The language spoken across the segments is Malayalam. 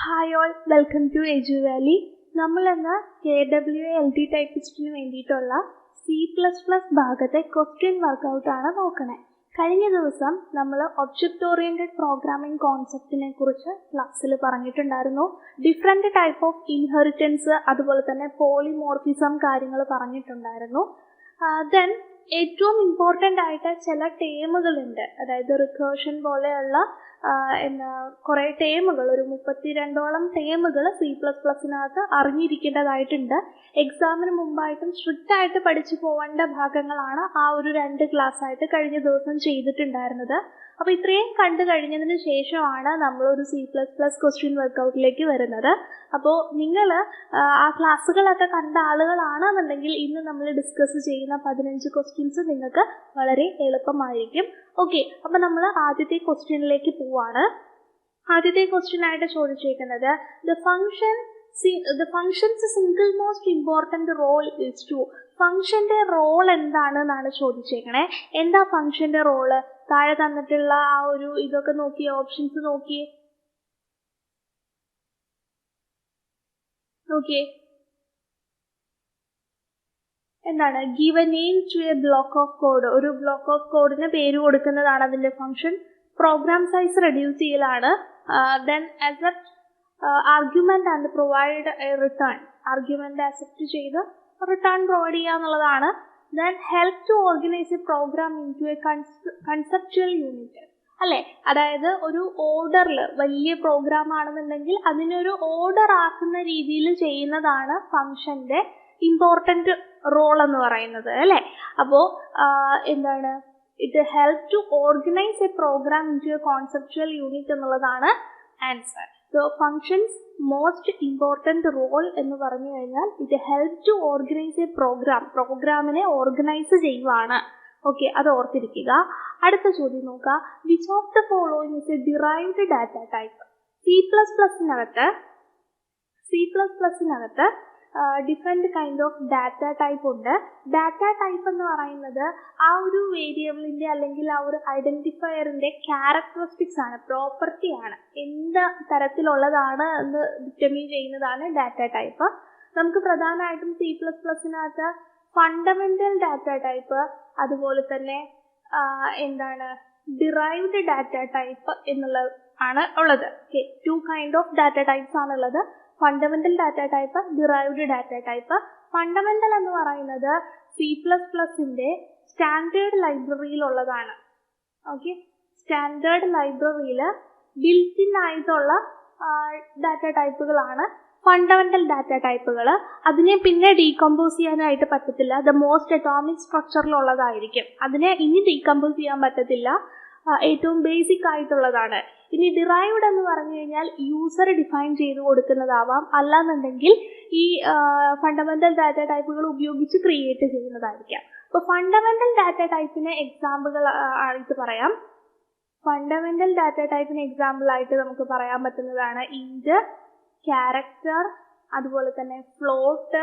Hi all, welcome to Edu Valley. നമ്മളിന്ന് KWA-LD ടൈപ്പിസ്റ്റിന് വേണ്ടിയിട്ടുള്ള C++ ഭാഗത്തെ ക്വസ്റ്റ്യൻ വർക്കൗട്ടാണ് നോക്കണേ. കഴിഞ്ഞ ദിവസം നമ്മൾ ഒബ്ജക്റ്റ് ഓറിയൻറ്റഡ് പ്രോഗ്രാമിംഗ് കോൺസെപ്റ്റിനെ കുറിച്ച് ക്ലാസ്സിൽ പറഞ്ഞിട്ടുണ്ടായിരുന്നു. ഡിഫറെൻറ്റ് ടൈപ്പ് ഓഫ് ഇൻഹെറിറ്റൻസ്, അതുപോലെ തന്നെ പോളിമോർഫിസം കാര്യങ്ങൾ പറഞ്ഞിട്ടുണ്ടായിരുന്നു. ദെൻ ഏറ്റവും ഇമ്പോർട്ടൻ്റ് ആയിട്ട് ചില ടേമുകളുണ്ട്, അതായത് റിക്കേർഷൻ പോലെയുള്ള കുറേ ടേമുകൾ, ഒരു 32ഓളം ടേമുകൾ C++നകത്ത് അറിഞ്ഞിരിക്കേണ്ടതായിട്ടുണ്ട്. എക്സാമിന് മുമ്പായിട്ടും സ്ട്രിക്റ്റ് ആയിട്ട് പഠിച്ചു പോവേണ്ട ഭാഗങ്ങളാണ് ആ ഒരു 2 ക്ലാസ്സായിട്ട് കഴിഞ്ഞ ദിവസം ചെയ്തിട്ടുണ്ടായിരുന്നത്. അപ്പോൾ ഇത്രയും കണ്ടു കഴിഞ്ഞതിന് ശേഷമാണ് നമ്മളൊരു C++ ക്വസ്റ്റ്യൻ വർക്കൗട്ടിലേക്ക് വരുന്നത്. അപ്പോൾ നിങ്ങൾ ആ ക്ലാസ്സുകളൊക്കെ കണ്ട ആളുകളാണെന്നുണ്ടെങ്കിൽ ഇന്ന് നമ്മൾ ഡിസ്കസ് ചെയ്യുന്ന 15 ക്വസ്റ്റ്യൻസ് നിങ്ങൾക്ക് വളരെ എളുപ്പമായിരിക്കും. ഓക്കെ, അപ്പോൾ നമ്മൾ ആദ്യത്തെ ക്വസ്റ്റ്യനിലേക്ക് പോവാണ്. ആദ്യത്തെ ക്വസ്റ്റ്യൻ ആയിട്ട് ചോദിച്ചിരിക്കുന്നത് the functions single most important role is to. ഫംഗ്ഷന്റെ റോൾ എന്താണെന്നാണ് ചോദിച്ചേക്കണേ. എന്താ ഫംഗ്ഷന്റെ റോള്? താഴെ തന്നിട്ടുള്ള ആ ഒരു ഇതൊക്കെ നോക്കിയേ, ഓപ്ഷൻസ് നോക്കിയേ. എന്താണ്? Give a name to a block of code. ഒരു ബ്ലോക്ക് ഓഫ് കോഡിന് പേര് കൊടുക്കുന്നതാണ് അതിന്റെ ഫംഗ്ഷൻ. പ്രോഗ്രാം സൈസ് റെഡ്യൂസ് ചെയ്യലാണ്. Then accept argument and provide a return. Argument accept ചെയ്ത് റിട്ടേൺ പ്രൊവൈഡ് ചെയ്യുക എന്നുള്ളതാണ്. Then help to organise a program into a conceptual unit. അല്ലേ? അതായത് ഒരു ഓർഡറിൽ, വലിയ പ്രോഗ്രാം ആണെന്നുണ്ടെങ്കിൽ അതിനൊരു ഓർഡർ ആക്കുന്ന രീതിയിൽ ചെയ്യുന്നതാണ് ഫംഗ്ഷന്റെ ഇമ്പോർട്ടൻറ്റ് റോൾ എന്ന് പറയുന്നത്, അല്ലേ? അപ്പോൾ എന്താണ്? It help to organise a program into a conceptual unit എന്നുള്ളതാണ് answer. So functions most important role എന്ന് പറഞ്ഞു കഴിഞ്ഞാൽ it help to organise a പ്രോഗ്രാമിനെ ഓർഗനൈസ് ചെയ്യുവാണ്. ഓക്കെ, അത് ഓർത്തിരിക്കുക. അടുത്ത ചോദ്യം നോക്കുക. Which of the following is a derived data type? C++നകത്ത് different kind of data type ഉണ്ട്. ഡാറ്റ ടൈപ്പ് എന്ന് പറയുന്നത് ആ ഒരു വേരിയബിളിൻ്റെ അല്ലെങ്കിൽ ആ ഒരു ഐഡൻറ്റിഫയറിൻ്റെ ക്യാരക്ടറിസ്റ്റിക്സ് ആണ്, പ്രോപ്പർട്ടി ആണ്. എന്ത് തരത്തിലുള്ളതാണ് എന്ന് ഡിറ്റർമിൻ ചെയ്യുന്നതാണ് ഡാറ്റ ടൈപ്പ്. നമുക്ക് പ്രധാനമായിട്ടും C++നകത്ത് ഫണ്ടമെൻ്റൽ ഡാറ്റ ടൈപ്പ്, അതുപോലെ തന്നെ ഡിറൈവ്ഡ് ഡാറ്റ ടൈപ്പ് എന്നുള്ളത് ആണ് ഉള്ളത്. Okay, 2 kind of data types ആണുള്ളത്. Fundamental data type, derived data type. Fundamental എന്ന് പറയുന്നത് C++ന്റെ സ്റ്റാൻഡേർഡ് ലൈബ്രറിയിലുള്ളതാണ്. ഓക്കെ, സ്റ്റാൻഡേർഡ് ലൈബ്രറിയിൽ ബിൽറ്റ് ഇൻ ആയിട്ടുള്ള ഡാറ്റ ടൈപ്പുകളാണ് ഫണ്ടമെന്റൽ ഡാറ്റ ടൈപ്പുകൾ. അതിനെ പിന്നെ ഡീകമ്പോസ് ചെയ്യാനായിട്ട് പറ്റത്തില്ല. ദ മോസ്റ്റ് അറ്റോമിക് സ്ട്രക്ചറിലുള്ളതായിരിക്കും. അതിനെ ഇനി ഡീകമ്പോസ് ചെയ്യാൻ പറ്റത്തില്ല. ഏറ്റവും ബേസിക് ആയിട്ടുള്ളതാണ്. ഇനി ഡിറൈവ്ഡ് എന്ന് പറഞ്ഞു കഴിഞ്ഞാൽ യൂസർ ഡിഫൈൻ ചെയ്ത് കൊടുക്കുന്നതാവാം, അല്ലാന്നുണ്ടെങ്കിൽ ഈ ഫണ്ടമെന്റൽ ഡാറ്റ ടൈപ്പുകൾ ഉപയോഗിച്ച് ക്രിയേറ്റ് ചെയ്യുന്നതായിരിക്കാം. അപ്പോൾ ഫണ്ടമെന്റൽ ഡാറ്റ ടൈപ്പിന് എക്സാമ്പിൾ ആയിട്ട് പറയാം. ഫണ്ടമെന്റൽ ഡാറ്റ ടൈപ്പിന് എക്സാമ്പിൾ ആയിട്ട് നമുക്ക് പറയാൻ പറ്റുന്നതാണ് ഇന്റ്, ക്യാരക്ടർ, അതുപോലെ തന്നെ ഫ്ലോട്ട്,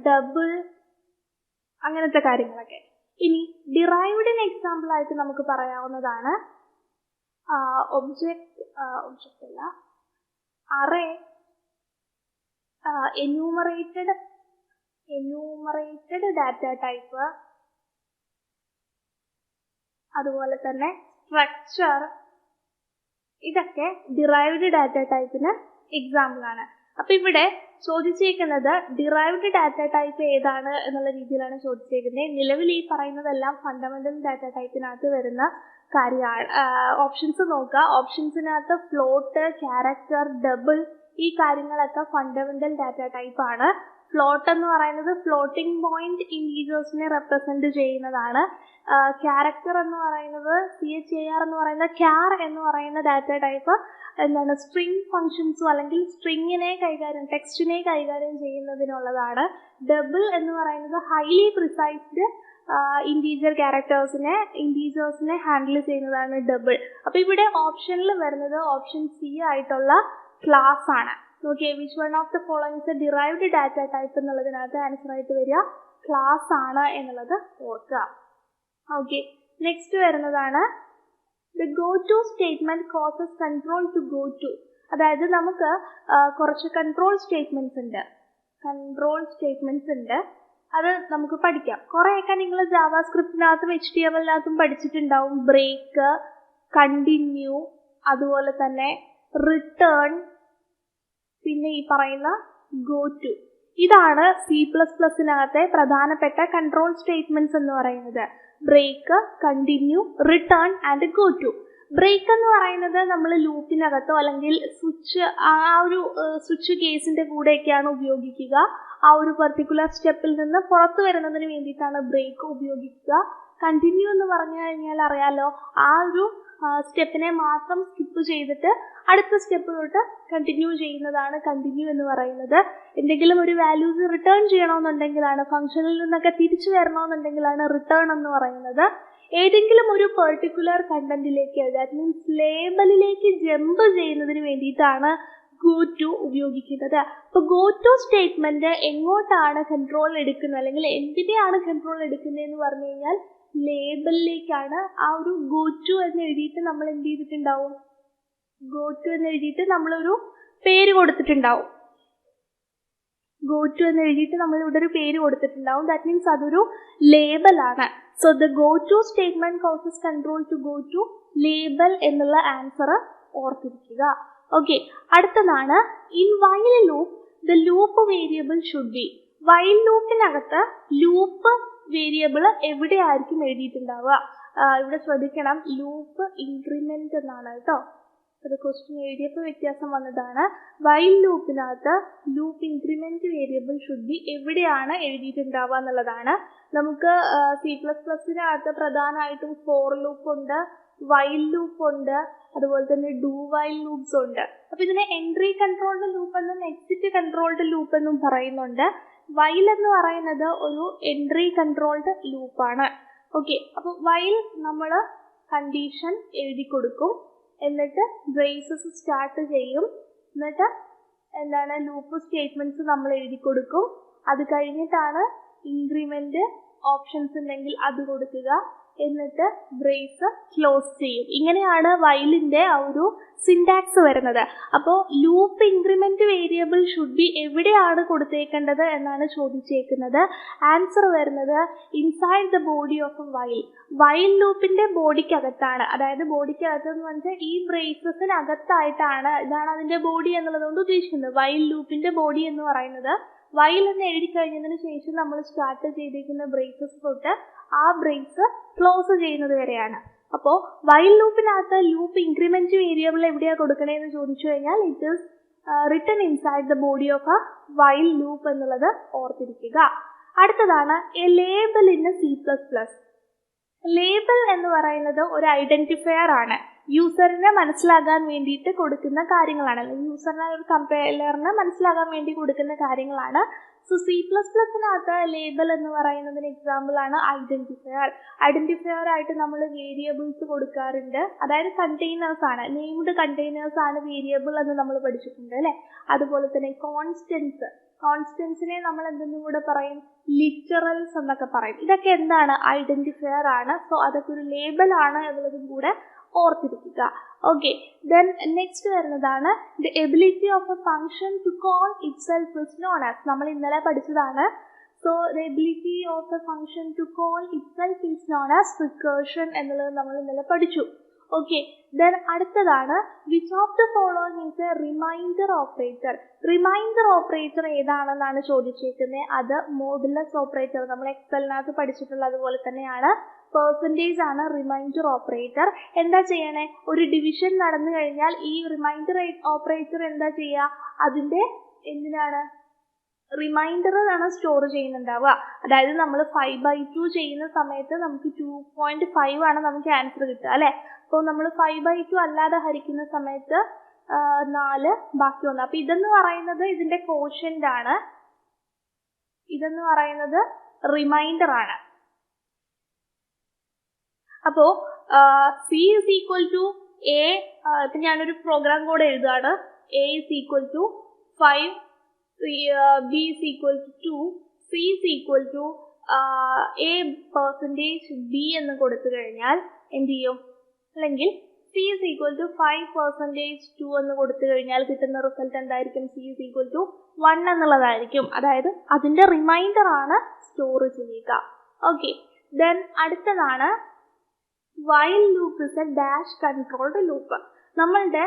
ഡബിൾ, അങ്ങനത്തെ കാര്യങ്ങളൊക്കെ. ഇനി ഡിറൈവ്ഡിന് എക്സാമ്പിൾ ആയിട്ട് നമുക്ക് പറയാവുന്നതാണ് ഒബ്ജക്റ്റ് അല്ല, അറേ, എന്യൂമറേറ്റഡ് ഡാറ്റ ടൈപ്പ്, അതുപോലെ തന്നെ സ്ട്രക്ചർ. ഇതൊക്കെ ഡിറൈവ്ഡ് ഡാറ്റ ടൈപ്പിന് എക്സാമ്പിൾ ആണ്. അപ്പൊ ഇവിടെ ചോദിച്ചേക്കുന്നത് ഡിറൈവ്ഡ് ഡാറ്റ ടൈപ്പ് ഏതാണ് എന്നുള്ള രീതിയിലാണ് ചോദിച്ചേക്കുന്നത്. നിലവിൽ ഈ പറയുന്നതെല്ലാം ഫണ്ടമെന്റൽ ഡാറ്റ ടൈപ്പിനകത്ത് വരുന്ന കാര്യമാണ്. ഓപ്ഷൻസ് നോക്കുക. ഓപ്ഷൻസിനകത്ത് ഫ്ലോട്ട്, ക്യാരക്ടർ, ഡബിൾ, ഈ കാര്യങ്ങളൊക്കെ ഫണ്ടമെന്റൽ ഡാറ്റ ടൈപ്പ് ആണ്. ഫ്ലോട്ട് എന്ന് പറയുന്നത് ഫ്ലോട്ടിംഗ് പോയിന്റ് ഇൻറ്റീജേഴ്സിനെ റെപ്രസെന്റ് ചെയ്യുന്നതാണ്. ക്യാരക്ടർ എന്ന് പറയുന്നത് CHAR എന്ന് പറയുന്ന ക്യാർ എന്ന് പറയുന്ന ഡാറ്റ ടൈപ്പ് സ്ട്രിംഗ് ഫങ്ഷൻസും അല്ലെങ്കിൽ ടെക്സ്റ്റിനെ കൈകാര്യം ചെയ്യുന്നതിനുള്ളതാണ്. ഡബിൾ എന്ന് പറയുന്നത് ഹൈലി പ്രിസൈസ്ഡ് ഇൻറ്റീജേഴ്സിനെ ഹാൻഡിൽ ചെയ്യുന്നതാണ് ഡബിൾ. അപ്പൊ ഇവിടെ ഓപ്ഷനിൽ വരുന്നത് ഓപ്ഷൻ C ആയിട്ടുള്ള ക്ലാസ് ആണ്. നോക്കിയേ, which one of the following is a derived data type എന്നുള്ളതിനകത്ത് ആൻസർ ആയിട്ട് വരിക ക്ലാസ് ആണ് എന്നുള്ളത് ഓർക്കുക. ഓക്കെ, നെക്സ്റ്റ് വരുന്നതാണ് The go to statement causes control to go to. അതായത് നമുക്ക് കുറച്ച് കൺട്രോൾ സ്റ്റേറ്റ്മെന്റ്സ് ഉണ്ട് അത് നമുക്ക് പഠിക്കാം. കുറേയൊക്കെ നിങ്ങൾ ജാവാസ്ക്രിപ്റ്റിനകത്തും HTML-നകത്തും പഠിച്ചിട്ടുണ്ടാവും. ബ്രേക്ക്, കണ്ടിന്യൂ, അതുപോലെ തന്നെ റിട്ടേൺ, പിന്നെ ഈ പറയുന്ന ഗോ ടു. ഇതാണ് C++-നകത്തെ പ്രധാനപ്പെട്ട കൺട്രോൾ സ്റ്റേറ്റ്മെന്റ്സ് എന്ന് പറയുന്നത്. Break, continue, return and go to. Break എന്ന് പറയുന്നത് നമ്മൾ ലൂപ്പിനകത്തോ അല്ലെങ്കിൽ സ്വിച്ച് കേസിന്റെ കൂടെയൊക്കെയാണ് ഉപയോഗിക്കുക. ആ ഒരു പെർട്ടിക്കുലർ സ്റ്റെപ്പിൽ നിന്ന് പുറത്തു വരുന്നതിന് വേണ്ടിയിട്ടാണ് ബ്രേക്ക് ഉപയോഗിക്കുക. കണ്ടിന്യൂ എന്ന് പറഞ്ഞു കഴിഞ്ഞാൽ അറിയാലോ, ആ ഒരു സ്റ്റെപ്പിനെ മാത്രം സ്കിപ്പ് ചെയ്തിട്ട് അടുത്ത സ്റ്റെപ്പ് തൊട്ട് കണ്ടിന്യൂ ചെയ്യുന്നതാണ് കണ്ടിന്യൂ എന്ന് പറയുന്നത്. എന്തെങ്കിലും ഒരു വാല്യൂസ് റിട്ടേൺ ചെയ്യണമെന്നുണ്ടെങ്കിലാണ്, ഫംഗ്ഷനിൽ നിന്നൊക്കെ തിരിച്ചു വരണമെന്നുണ്ടെങ്കിലാണ് റിട്ടേൺ എന്ന് പറയുന്നത്. ഏതെങ്കിലും ഒരു പെർട്ടിക്കുലർ കണ്ടന്റിലേക്ക്, ദാറ്റ് മീൻസ് ലേബലിലേക്ക് ജമ്പ് ചെയ്യുന്നതിന് വേണ്ടിയിട്ടാണ് ഗോ ടു ഉപയോഗിക്കുന്നത്. അപ്പോൾ ഗോ ടു സ്റ്റേറ്റ്മെന്റ് എങ്ങോട്ടാണ് കൺട്രോൾ എടുക്കുന്നത്, അല്ലെങ്കിൽ എന്തിനെയാണ് കൺട്രോൾ എടുക്കുന്നത് എന്ന് പറഞ്ഞു കഴിഞ്ഞാൽ ലേബലിലേക്കാണ്. ആ ഒരു ഗോ ടു എന്ന് എഴുതിയിട്ട് നമ്മൾ എന്ത് ചെയ്തിട്ടുണ്ടാവും, ഗോ ടു എന്ന് എഴുതിയിട്ട് നമ്മളൊരു പേര് കൊടുത്തിട്ടുണ്ടാവും. ദാറ്റ് മീൻസ് അതൊരു ലേബലാണ്. So the go to statement causes control to go to label എന്നുള്ള ആൻസർ ഓർത്തിരിക്കുക. ഓക്കെ, അടുത്തതാണ് in while loop the loop variable should be. While ലൂപ്പിനകത്ത് ലൂപ്പ് വേരിയബിൾ എവിടെയായിരിക്കും എഴുതിയിട്ടുണ്ടാവുക? ഇവിടെ ശ്രദ്ധിക്കണം, ലൂപ്പ് ഇൻക്രിമെന്റ് എന്നാണ് കേട്ടോ. അത് ക്വസ്റ്റ്യൻ എഴുതിയപ്പോൾ വ്യത്യാസം വന്നതാണ്. വൈൽ ലൂപ്പിനകത്ത് loop increment variable should be എവിടെയാണ് എഴുതിയിട്ടുണ്ടാവുക എന്നുള്ളതാണ്. നമുക്ക് C++-നകത്ത് പ്രധാനമായിട്ടും ഫോർ ലൂപ്പ് ഉണ്ട്, വൈൽ ലൂപ്പ് ഉണ്ട്, അതുപോലെ തന്നെ ഡു വൈൽ ലൂപ്സ് ഉണ്ട്. അപ്പൊ ഇതിനെ എൻട്രി കൺട്രോൾഡ് ലൂപ്പ് എന്നും എക്സിറ്റ് കൺട്രോൾഡ് ലൂപ്പ് എന്നും പറയുന്നുണ്ട്. വൈൽ എന്ന് പറയുന്നത് ഒരു എൻട്രി കൺട്രോൾഡ് ലൂപ്പാണ്. ഓക്കെ, അപ്പൊ വൈൽ നമ്മൾ കണ്ടീഷൻ എഴുതി കൊടുക്കും, എന്നിട്ട് ബ്രേസസ് സ്റ്റാർട്ട് ചെയ്യും, എന്നിട്ട് എന്താണ് ലൂപ്പ് സ്റ്റേറ്റ്മെന്റ്സ് നമ്മൾ എഴുതി കൊടുക്കും. അത് കഴിഞ്ഞിട്ടാണ് ഇൻക്രിമെന്റ് ഓപ്ഷൻസ് ഉണ്ടെങ്കിൽ അത് കൊടുക്കുക, എന്നിട്ട് ബ്രേസ് ക്ലോസ് ചെയ്യും. ഇങ്ങനെയാണ് വൈലിന്റെ ആ ഒരു സിൻടാക്സ് വരുന്നത്. അപ്പോൾ loop increment variable should be എവിടെയാണ് കൊടുത്തേക്കേണ്ടത് എന്നാണ് ചോദിച്ചേക്കുന്നത്. ആൻസർ വരുന്നത് inside the body of A while. While ലൂപ്പിന്റെ ബോഡിക്കകത്താണ്. അതായത് ബോഡിക്കകത്ത് എന്ന് പറഞ്ഞാൽ ഈ ബ്രേസസിനകത്തായിട്ടാണ്, ഇതാണ് അതിന്റെ ബോഡി എന്നുള്ളത് കൊണ്ട് ഉദ്ദേശിക്കുന്നത്. വൈൽ ലൂപ്പിന്റെ ബോഡി എന്ന് പറയുന്നത് വൈൽ എന്ന് എഴുതി കഴിഞ്ഞതിന് ശേഷം നമ്മൾ സ്റ്റാർട്ട് ചെയ്തിരിക്കുന്ന ബ്രേസസ് തൊട്ട് ആ ബ്രേസ് ക്ലോസ് ചെയ്യുന്നത് വരെയാണ്. അപ്പോൾ വൈൽ ലൂപ്പിനകത്ത് ലൂപ്പ് ഇൻക്രിമെന്റ് വേരിയബിൾ എവിടെയാണ് കൊടുക്കണേന്ന് ചോദിച്ചു കഴിഞ്ഞാൽ it is written inside the body of A while loop എന്നുള്ളത് ഓർത്തിരിക്കുക. അടുത്തതാണ് A label in C++. Label എന്ന് പറയുന്നത് ഒരു ഐഡന്റിഫയർ ആണ്. യൂസറിനെ മനസ്സിലാകാൻ വേണ്ടിയിട്ട് കൊടുക്കുന്ന കാര്യങ്ങളാണ്, അല്ലെങ്കിൽ യൂസറിനെ ഒരു കമ്പൈലറിനെ മനസ്സിലാകാൻ വേണ്ടി കൊടുക്കുന്ന കാര്യങ്ങളാണ്. സോ C++-നകത്ത് ലേബൽ എന്ന് പറയുന്നതിന് എക്സാമ്പിൾ ആണ് ഐഡന്റിഫയർ. ഐഡന്റിഫയർ ആയിട്ട് നമ്മൾ വേരിയബിൾസ് കൊടുക്കാറുണ്ട്, അതായത് കണ്ടെയ്നേഴ്സ് ആണ്, നെയിംഡ് കണ്ടെയ്നേഴ്സ് ആണ് വേരിയബിൾ എന്ന് നമ്മൾ പഠിച്ചിട്ടുണ്ട് അല്ലെ. അതുപോലെ തന്നെ കോൺസ്റ്റൻസിനെ നമ്മൾ എന്തെന്നും കൂടെ പറയും, ലിറ്ററൽസ് എന്നൊക്കെ പറയും. ഇതൊക്കെ എന്താണ്, ഐഡന്റിഫയർ ആണ്. സോ അതൊക്കെ ഒരു ലേബൽ ആണ് എന്നുള്ളതും കൂടെ ഓർത്തിരിക്കുക. ഓക്കെ, ദെൻ നെക്സ്റ്റ് വരുന്നതാണ് the ability of a function to call itself is known as. നമ്മൾ ഇന്നലെ പഠിച്ചതാണ്. So the ability of a function to call itself is known as recursion എന്നുള്ളത് നമ്മൾ ഇന്നലെ പഠിച്ചു. ഓക്കെ, ദെൻ അടുത്തതാണ് which of the following is a remainder operator. Remainder operator ഏതാണെന്നാണ് ചോദിച്ചേക്കുന്നത്. അത് മോഡുലസ് ഓപ്പറേറ്റർ, നമ്മൾ എക്സലിനകത്ത് പഠിച്ചിട്ടുള്ള അതുപോലെ തന്നെയാണ്. പെർസെൻറ്റേജ് ആണ് റിമൈൻഡർ ഓപ്പറേറ്റർ. എന്താ ചെയ്യണേ, ഒരു ഡിവിഷൻ നടന്നു കഴിഞ്ഞാൽ ഈ റിമൈൻഡർ ഓപ്പറേറ്റർ എന്താ ചെയ്യുക, അതിന്റെ എന്തിനാണ് റിമൈൻഡർ ആണ് സ്റ്റോർ ചെയ്യുന്നുണ്ടാവുക. അതായത് നമ്മൾ 5/2 ചെയ്യുന്ന സമയത്ത് നമുക്ക് 2.5 ആണ് നമുക്ക് ആൻസർ കിട്ടുക അല്ലെ. അപ്പോൾ നമ്മൾ 5/2 അല്ലാതെ ഹരിക്കുന്ന സമയത്ത് 4 ബാക്കി 1. അപ്പൊ ഇതെന്ന് പറയുന്നത് ഇതിന്റെ കോഷ്യന്റ് ആണ്, ഇതെന്ന് പറയുന്നത് റിമൈൻഡർ ആണ്. അപ്പോ C is equal to A, ഇപ്പൊ ഞാനൊരു പ്രോഗ്രാം കോഡ് എഴുതുകയാണ്. A is equal to 5, B is equal to 2, C is equal to A percentage B എന്ന് കൊടുത്തു കഴിഞ്ഞാൽ എന്ത് ചെയ്യും, അല്ലെങ്കിൽ C is equal to 5% 2 എന്ന് കൊടുത്തു കഴിഞ്ഞാൽ കിട്ടുന്ന റിസൾട്ട് എന്തായിരിക്കും? C is equal to 1 എന്നുള്ളതായിരിക്കും. അതായത് അതിന്റെ റിമൈൻഡർ ആണ് സ്റ്റോർ ചെയ്യുക. ഓക്കെ, ദെൻ അടുത്തതാണ് while loop is a dash controlled loop. നമ്മളുടെ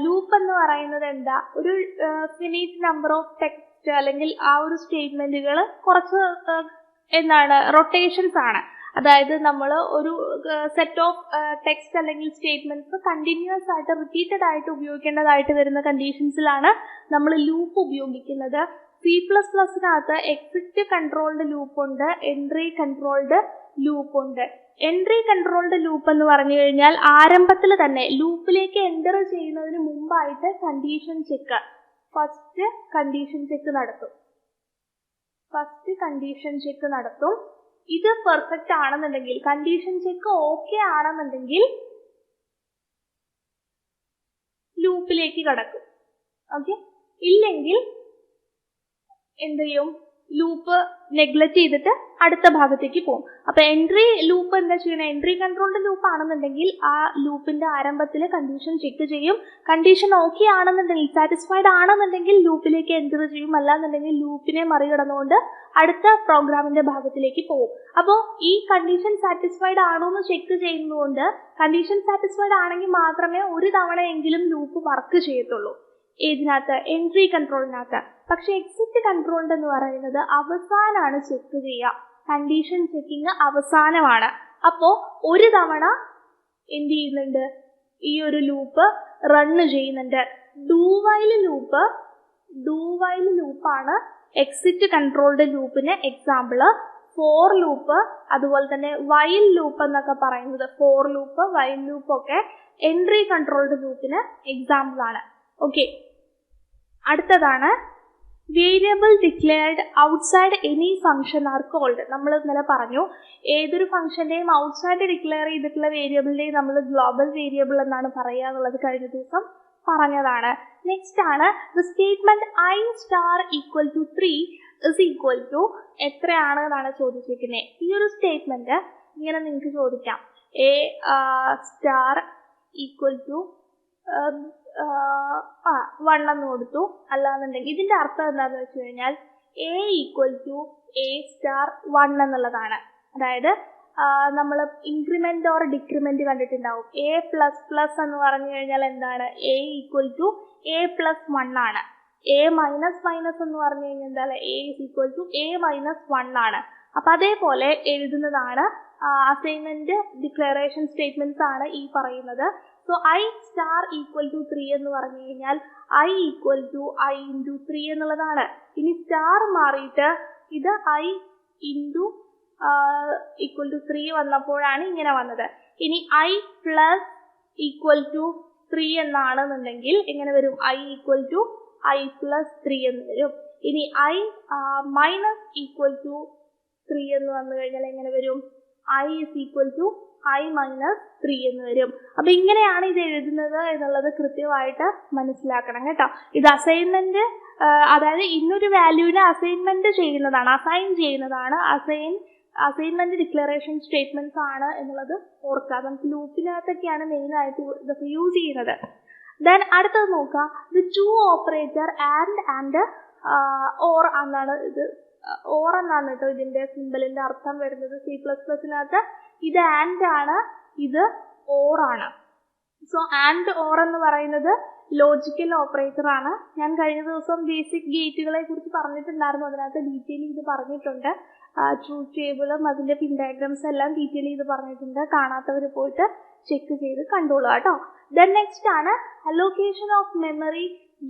ലൂപ്പ് എന്ന് പറയുന്നത് എന്താ? ഒരു ഫിനിറ്റ് നമ്പർ ഓഫ് ടെക്സ്റ്റ് അല്ലെങ്കിൽ ആ ഒരു സ്റ്റേറ്റ്മെന്റുകൾ കുറച്ച് എന്താണ് റൊട്ടേഷൻസ് ആണ്. അതായത് നമ്മൾ ഒരു സെറ്റ് ഓഫ് ടെക്സ്റ്റ് അല്ലെങ്കിൽ സ്റ്റേറ്റ്മെന്റ്സ് കണ്ടിന്യൂസ് ആയിട്ട് റിപ്പീറ്റഡ് ആയിട്ട് ഉപയോഗിക്കേണ്ടതായിട്ട് വരുന്ന കണ്ടീഷൻസിലാണ് നമ്മൾ ലൂപ്പ് ഉപയോഗിക്കുന്നത്. C++നകത്ത് എക്സിറ്റ് കൺട്രോൾഡ് ലൂപ്പ് ഉണ്ട്, എൻട്രി കൺട്രോൾഡ് ലൂപ്പ് ഉണ്ട്. എൻട്രി കൺട്രോൾഡ് ലൂപ്പ് എന്ന് പറഞ്ഞു കഴിഞ്ഞാൽ ആരംഭത്തിൽ തന്നെ ലൂപ്പിലേക്ക് എൻ്റർ ചെയ്യുന്നതിന് മുമ്പായിട്ട് condition check first condition check നടത്തും. ഇത് പെർഫെക്റ്റ് ആണെന്നുണ്ടെങ്കിൽ, കണ്ടീഷൻ ചെക്ക് ഓക്കെ ആണെന്നുണ്ടെങ്കിൽ ലൂപ്പിലേക്ക് കടക്കും. ഓക്കെ, ഇല്ലെങ്കിൽ എന്ത് ചെയ്യും? ലൂപ്പ് നെഗ്ലക്ട് ചെയ്തിട്ട് അടുത്ത ഭാഗത്തേക്ക് പോകും. അപ്പൊ എൻട്രി ലൂപ്പ് എന്താ ചെയ്യണേ? എൻട്രി കൺട്രോൾഡ് ലൂപ്പ് ആണെന്നുണ്ടെങ്കിൽ ആ ലൂപ്പിന്റെ ആരംഭത്തിൽ കണ്ടീഷൻ ചെക്ക് ചെയ്യും. കണ്ടീഷൻ ഓക്കെ ആണെന്നുണ്ടെങ്കിൽ, സാറ്റിസ്ഫൈഡ് ആണെന്നുണ്ടെങ്കിൽ ലൂപ്പിലേക്ക് എൻ്റർ ചെയ്യും. അല്ലാന്നുണ്ടെങ്കിൽ ലൂപ്പിനെ മറികടന്നുകൊണ്ട് അടുത്ത പ്രോഗ്രാമിന്റെ ഭാഗത്തിലേക്ക് പോകും. അപ്പോൾ ഈ കണ്ടീഷൻ സാറ്റിസ്ഫൈഡ് ആണോ എന്ന് ചെക്ക് ചെയ്യുന്നതുകൊണ്ട് കണ്ടീഷൻ സാറ്റിസ്ഫൈഡ് ആണെങ്കിൽ മാത്രമേ ഒരു തവണയെങ്കിലും ലൂപ്പ് വർക്ക് ചെയ്യത്തുള്ളൂ. ഏതിനകത്ത്? എൻട്രി കൺട്രോളിനകത്ത്. പക്ഷെ എക്സിറ്റ് കൺട്രോൾഡ് എന്ന് പറയുന്നത് അവസാനമാണ് ചെക്ക് ചെയ്യുക. കണ്ടീഷൻ ചെക്കിങ് അവസാനമാണ്. അപ്പോൾ ഒരു തവണ എന്ത് ചെയ്യുന്നുണ്ട്? ഈ ഒരു ലൂപ്പ് റണ്ണ് ചെയ്യുന്നുണ്ട്. ഡു വൈൽ ലൂപ്പാണ് എക്സിറ്റ് കൺട്രോൾഡ് ലൂപ്പിന് എക്സാമ്പിള്. ഫോർ ലൂപ്പ്, അതുപോലെ തന്നെ വൈൽ ലൂപ്പ് എന്നൊക്കെ പറയുന്നത്, ഫോർ ലൂപ്പ്, വൈൽ ലൂപ്പ് ഒക്കെ എൻട്രി കൺട്രോൾഡ് ലൂപ്പിന് എക്സാമ്പിൾ ആണ്. ഓക്കെ, അടുത്തതാണ് variable declared outside any function are called. നമ്മൾ ഇന്നലെ പറഞ്ഞു ഏതൊരു ഫംഗ്ഷന്റെയും ഔട്ട്സൈഡ് ഡിക്ലെയർ ചെയ്തിട്ടുള്ള വേരിയബിളിനെയും നമ്മൾ ഗ്ലോബൽ വേരിയബിൾ എന്നാണ് പറയുക എന്നുള്ളത് കഴിഞ്ഞ ദിവസം പറഞ്ഞതാണ്. നെക്സ്റ്റ് ആണ് the statement I star equal to 3 is equal to എത്രയാണ് എന്നാണ് ചോദിച്ചിരിക്കുന്നത്. ഈ ഒരു സ്റ്റേറ്റ്മെന്റ് ഇങ്ങനെ നിങ്ങൾക്ക് ചോദിക്കാം, A star equal to 1 എന്ന് കൊടുത്തു. അല്ലാന്നുണ്ടെങ്കിൽ ഇതിന്റെ അർത്ഥം എന്താണെന്ന് വെച്ച് കഴിഞ്ഞാൽ A equal to A star 1 എന്നുള്ളതാണ്. അതായത് നമ്മൾ ഇൻക്രിമെന്റ് ഓർ ഡിക്രിമെന്റ് കണ്ടിട്ടുണ്ടാവും. A പ്ലസ് പ്ലസ് എന്ന് പറഞ്ഞു കഴിഞ്ഞാൽ എന്താണ്? A equal to A plus 1 ആണ്. A മൈനസ് മൈനസ് എന്ന് പറഞ്ഞു കഴിഞ്ഞാൽ എന്താണ്? A is equal to A minus 1 ആണ്. അപ്പൊ അതേപോലെ എഴുതുന്നതാണ് അസൈൻമെന്റ് ഡിക്ലറേഷൻ സ്റ്റേറ്റ്മെന്റ്സ് ആണ് ഈ പറയുന്നത്. So I star equal to 3 എന്ന് പറഞ്ഞു കഴിഞ്ഞാൽ I equal to I into 3 എന്നുള്ളതാണ്. ഇനി സ്റ്റാർ മാറിയിട്ട് ഇത് I into equal to 3 വന്നപ്പോഴാണ് ഇങ്ങനെ വന്നത്. ഇനി I plus equal to 3 എന്നാണെന്നുണ്ടെങ്കിൽ എങ്ങനെ വരും? I equal to I plus 3 എന്ന് വരും. ഇനി I minus equal to 3 എന്ന് വന്നു കഴിഞ്ഞാൽ എങ്ങനെ വരും? I is equal to I minus 3 എന്ന് വരും. അപ്പൊ ഇങ്ങനെയാണ് ഇത് എഴുതുന്നത് എന്നുള്ളത് കൃത്യമായിട്ട് മനസ്സിലാക്കണം കേട്ടോ. ഇത് അസൈൻമെന്റ്, അതായത് ഇന്നൊരു വാല്യൂവിനെ അസൈൻമെന്റ് ചെയ്യുന്നതാണ്, അസൈൻ ചെയ്യുന്നതാണ്, അസൈൻമെന്റ് ഡിക്ലറേഷൻ സ്റ്റേറ്റ്മെന്റ്സ് ആണ് എന്നുള്ളത് ഓർക്കുക. നമുക്ക് ലൂപ്പിനകത്തൊക്കെയാണ് മെയിൻ ആയിട്ട് ഇതൊക്കെ യൂസ് ചെയ്യുന്നത്. ദെൻ അടുത്തത് നോക്കുക, the two operator and or എന്നാണ്. ഇത് ഓർ എന്നാണ് കേട്ടോ ഇതിന്റെ സിമ്പിളിന്റെ അർത്ഥം വരുന്നത്. C++നകത്ത് ഇത് ആൻഡ് ആണ്, ഇത് ഓർ ആണ്. സോ ആൻഡ് ഓർ എന്ന് പറയുന്നത് ലോജിക്കൽ ഓപ്പറേറ്റർ ആണ്. ഞാൻ കഴിഞ്ഞ ദിവസം ബേസിക് ഗേറ്റുകളെ കുറിച്ച് പറഞ്ഞിട്ടുണ്ടായിരുന്നു, അതിനകത്ത് ഡീറ്റെയിൽ ചെയ്ത് പറഞ്ഞിട്ടുണ്ട്. ട്രൂത്ത് ടേബിളും അതിന്റെ പിൻ ഡയഗ്രംസ് എല്ലാം ഡീറ്റെയിൽ ചെയ്ത് പറഞ്ഞിട്ടുണ്ട്. കാണാത്തവർ പോയിട്ട് ചെക്ക് ചെയ്ത് കണ്ടോളൂ കേട്ടോ. ദെൻ നെക്സ്റ്റ് ആണ് allocation of memory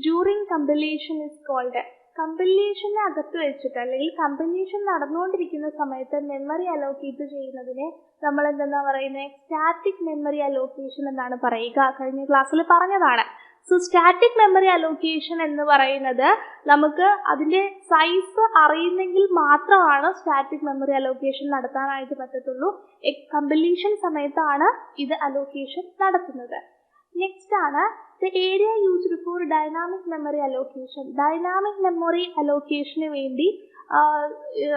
during compilation is called. കമ്പൈലേഷനെ അകത്ത് വെച്ചിട്ട് അല്ലെങ്കിൽ കമ്പൈലേഷൻ നടന്നുകൊണ്ടിരിക്കുന്ന സമയത്ത് മെമ്മറി അലോക്കേറ്റ് ചെയ്യുന്നതിനെ നമ്മൾ എന്താ പറയുന്നത്? സ്റ്റാറ്റിക് മെമ്മറി അലോക്കേഷൻ എന്നാണ് പറയുക. കഴിഞ്ഞ ക്ലാസ്സിൽ പറഞ്ഞതാണ്. സോ സ്റ്റാറ്റിക് മെമ്മറി അലോക്കേഷൻ എന്ന് പറയുന്നത് നമുക്ക് അതിന്റെ സൈസ് അറിയുന്നെങ്കിൽ മാത്രമാണ് സ്റ്റാറ്റിക് മെമ്മറി അലോക്കേഷൻ നടത്താനായിട്ട് പറ്റത്തുള്ളൂ. കമ്പൈലേഷൻ സമയത്താണ് ഇത് അലോക്കേഷൻ നടത്തുന്നത്. നെക്സ്റ്റ് ആണ് the area used for dynamic memory allocation. Dynamic memory അലോക്കേഷന് വേണ്ടി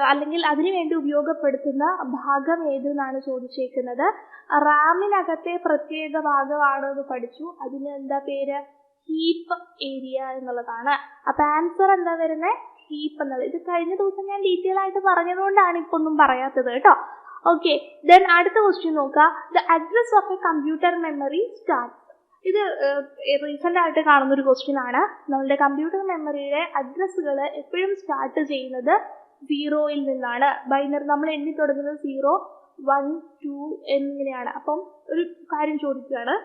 അല്ലെങ്കിൽ അതിനുവേണ്ടി ഉപയോഗപ്പെടുത്തുന്ന ഭാഗം ഏതെന്നാണ് ചോദിച്ചേക്കുന്നത്. റാമിനകത്തെ പ്രത്യേക ഭാഗമാണ് എന്ന് പഠിച്ചു. അതിന് എന്താ പേര്? ഹീപ്പ് ഏരിയ എന്നുള്ളതാണ്. അപ്പൊ ആൻസർ എന്താ വരുന്നത്? ഹീപ്പ് എന്നുള്ളത്. ഇത് കഴിഞ്ഞ ദിവസം ഞാൻ ഡീറ്റെയിൽ ആയിട്ട് പറഞ്ഞതുകൊണ്ടാണ് ഇപ്പൊ ഒന്നും പറയാത്തത് കേട്ടോ. ഓക്കെ, ദെൻ അടുത്ത ക്വസ്റ്റ്യൻ നോക്കാം. The address of A computer memory start. ഇത് റീസെന്റ് ആയിട്ട് കാണുന്ന ഒരു ക്വസ്റ്റ്യൻ ആണ്. നമ്മളുടെ കമ്പ്യൂട്ടർ മെമ്മറിയുടെ അഡ്രസ്സുകൾ എപ്പോഴും സ്റ്റാർട്ട് ചെയ്യുന്നത് 0-ൽ നിന്നാണ്. ബൈനറി നമ്മൾ എണ്ണി തുടങ്ങുന്നത് 0, 1, 2 എന്നിങ്ങനെയാണ്. അപ്പം ഒരു കാര്യം ചോദിക്കുകയാണ്.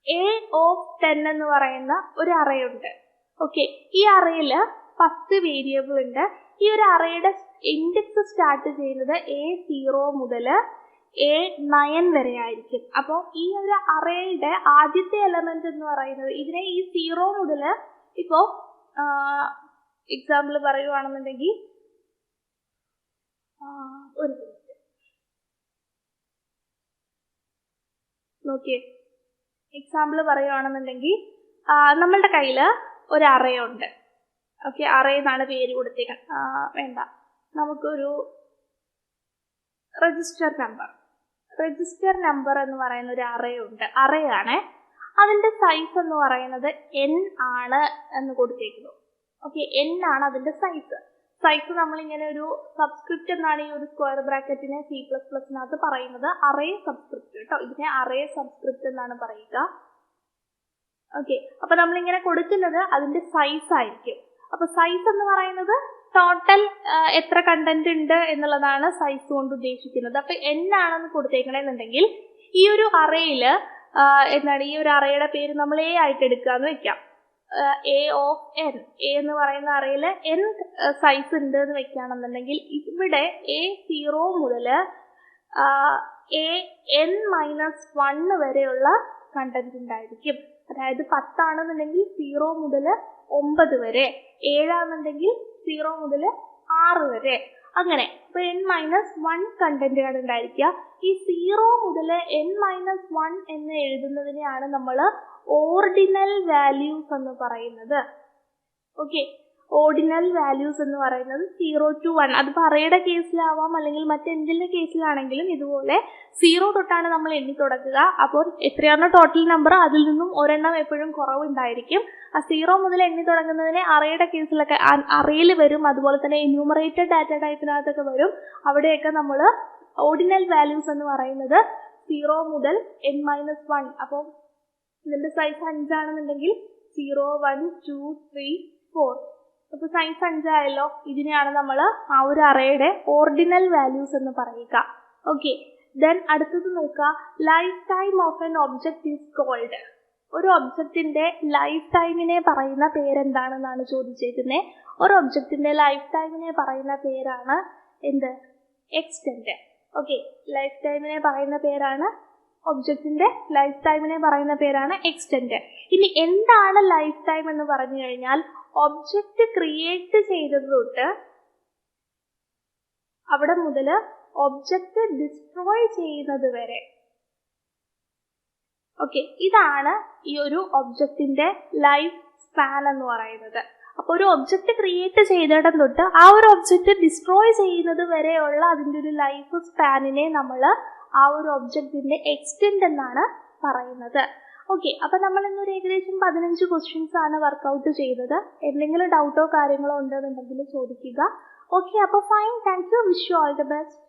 A of 10 എന്ന് പറയുന്ന ഒരു അറേ ഉണ്ട്. ഓക്കെ, ഈ അറയിൽ 10 വേരിയബിൾ ഉണ്ട്. ഈ ഒരു അറയുടെ ഇൻഡെക്സ് സ്റ്റാർട്ട് ചെയ്യുന്നത് A0 മുതൽ A9 വരെ ആയിരിക്കും. അപ്പോൾ ഈ ഒരു അറയുടെ ആദ്യത്തെ എലമെന്റ് എന്ന് പറയുന്നത് ഇതിനെ ഈ 0 മുതൽ ഇപ്പോൾ എക്സാമ്പിൾ പറയുവാണെന്നുണ്ടെങ്കിൽ ഒരു മിനിറ്റ് നോക്കിയേ. എക്സാമ്പിൾ പറയുവാണെന്നുണ്ടെങ്കിൽ നമ്മളുടെ കയ്യിൽ ഒരു അറയുണ്ട്. ഓക്കെ, അറേ എന്നാണ് പേര് കൊടുത്തേക്കാൻ വേണ്ട, നമുക്കൊരു രജിസ്റ്റർ നമ്പർ എന്ന് പറയുന്ന ഒരു അറയുണ്ട്. അറയാണ്. അതിന്റെ സൈസ് എന്ന് പറയുന്നത് n ആണ് എന്ന് കൊടുത്തേക്കുന്നു. ഓക്കെ, n ആണ് അതിന്റെ സൈസ്. നമ്മളിങ്ങനെ ഒരു സബ്സ്ക്രിപ്റ്റ് എന്നാണ് ഈ ഒരു സ്ക്വയർ ബ്രാക്കറ്റിനെ C++നകത്ത് പറയുന്നത്. അറേ സബ്സ്ക്രിപ്റ്റ് കേട്ടോ. ഇതിനെ അറേ സബ്സ്ക്രിപ്റ്റ് എന്നാണ് പറയുക. ഓക്കെ, അപ്പൊ നമ്മളിങ്ങനെ കൊടുക്കുന്നത് അതിന്റെ സൈസ് ആയിരിക്കും. അപ്പൊ സൈസ് എന്ന് പറയുന്നത് ടോട്ടൽ എത്ര കണ്ടന്റ് ഉണ്ട് എന്നുള്ളതാണ് സൈസ് കൊണ്ട് ഉദ്ദേശിക്കുന്നത്. അപ്പൊ n ആണെന്ന് കൊടുത്തേക്കണെന്നുണ്ടെങ്കിൽ ഈ ഒരു അറയിൽ എന്താണ്, ഈ ഒരു അറയുടെ പേര് നമ്മൾ A ആയിട്ട് എടുക്കാന്ന് വെക്കാം. A of n, A എന്ന് പറയുന്ന അറയിൽ n സൈസ് ഉണ്ട് എന്ന് വെക്കുകയാണെന്നുണ്ടെങ്കിൽ ഇവിടെ A0 മുതൽ An-1 വരെയുള്ള കണ്ടന്റ് ഉണ്ടായിരിക്കും. അതായത് 10 ആണെന്നുണ്ടെങ്കിൽ 0 മുതൽ 9 വരെ, 7 ആണെന്നുണ്ടെങ്കിൽ 0 മുതൽ 6 വരെ, അങ്ങനെ. അപ്പൊ n-1 കണ്ടന്റ് ആണ് ഉണ്ടായിരിക്കുക. ഈ 0 മുതൽ n-1 എന്ന് എഴുതുന്നതിനെയാണ് നമ്മൾ ഓർഡിനൽ വാല്യൂസ് എന്ന് പറയുന്നത്. ഓക്കെ, ഓർഡിനൽ വാല്യൂസ് എന്ന് പറയുന്നത് 0 to 1. അതിപ്പോ അറേയുടെ കേസിലാവാം അല്ലെങ്കിൽ മറ്റെന്തിന്റെ കേസിലാണെങ്കിലും ഇതുപോലെ 0 തൊട്ടാണ് നമ്മൾ എണ്ണി തുടങ്ങുക. അപ്പോൾ എത്രയാണോ ടോട്ടൽ നമ്പർ അതിൽ നിന്നും ഒരെണ്ണം എപ്പോഴും കുറവുണ്ടായിരിക്കും. ആ 0 മുതൽ എണ്ണി തുടങ്ങുന്നതിനെ അറേയുടെ കേസിലൊക്കെ അറേയിൽ വരും. അതുപോലെ തന്നെ എന്യൂമറേറ്റഡ് ഡാറ്റ ടൈപ്പിനകത്തൊക്കെ വരും. അവിടെയൊക്കെ നമ്മൾ ഓർഡിനൽ വാല്യൂസ് എന്ന് പറയുന്നത് 0 മുതൽ n-1. അപ്പോൾ ഇതിന്റെ സൈസ് 5 ആണെന്നുണ്ടെങ്കിൽ 0, 1, 2, 3, 4. അപ്പൊ സൈസ് 5 ആയല്ലോ. ഇതിനെയാണ് നമ്മൾ ആ ഒരു അറേയുടെ ഓർഡിനൽ വാല്യൂസ് എന്ന് പറയുക. ഓക്കെ, ദെൻ അടുത്തത് നോക്കുക. Life time of an object is called. ഒരു ഒബ്ജക്റ്റിന്റെ ലൈഫ് ടൈമിനെ പറയുന്ന പേരെന്താണെന്നാണ് ചോദിച്ചേക്കുന്നത്. ഒരു ഒബ്ജക്റ്റിന്റെ ലൈഫ് ടൈമിനെ പറയുന്ന പേരാണ് എന്ത്? എക്സ്റ്റെന്റ്. ഓക്കെ, ലൈഫ് ടൈമിനെ പറയുന്ന പേരാണ് ഒബ്ജക്റ്റിന്റെ ലൈഫ് ടൈമിനെ പറയുന്ന പേരാണ് എക്സ്റ്റെന്റ്. ഇനി എന്താണ് ലൈഫ് ടൈം എന്ന് പറഞ്ഞു കഴിഞ്ഞാൽ ഒബ്ജക്റ്റ് ക്രിയേറ്റ് ചെയ്തത് തൊട്ട് അവിടെ മുതൽ ഒബ്ജക്റ്റ് ഡിസ്ട്രോയ് ചെയ്യുന്നത് വരെ. ഓക്കെ, ഇതാണ് ഈ ഒരു ഒബ്ജക്റ്റിന്റെ ലൈഫ് സ്പാൻ എന്ന് പറയുന്നത്. അപ്പൊ ഒരു ഒബ്ജക്റ്റ് ക്രിയേറ്റ് ചെയ്തിടം തൊട്ട് ആ ഒരു ഒബ്ജക്റ്റ് ഡിസ്ട്രോയ് ചെയ്യുന്നത് വരെയുള്ള അതിന്റെ ഒരു ലൈഫ് സ്പാനിനെ നമ്മൾ ആ ഒരു ഒബ്ജക്റ്റിന്റെ എക്സ്റ്റെന്റ് എന്നാണ് പറയുന്നത്. ഓക്കെ, അപ്പൊ നമ്മൾ ഇന്നൊരു ഏകദേശം 15 ക്വസ്റ്റ്യൻസ് ആണ് വർക്ക്ഔട്ട് ചെയ്തത്. എന്തെങ്കിലും ഡൗട്ടോ കാര്യങ്ങളോ ഉണ്ടെന്നുണ്ടെങ്കിൽ ചോദിക്കുക. ഓക്കെ, അപ്പൊ fine, thank you, wish you all the best.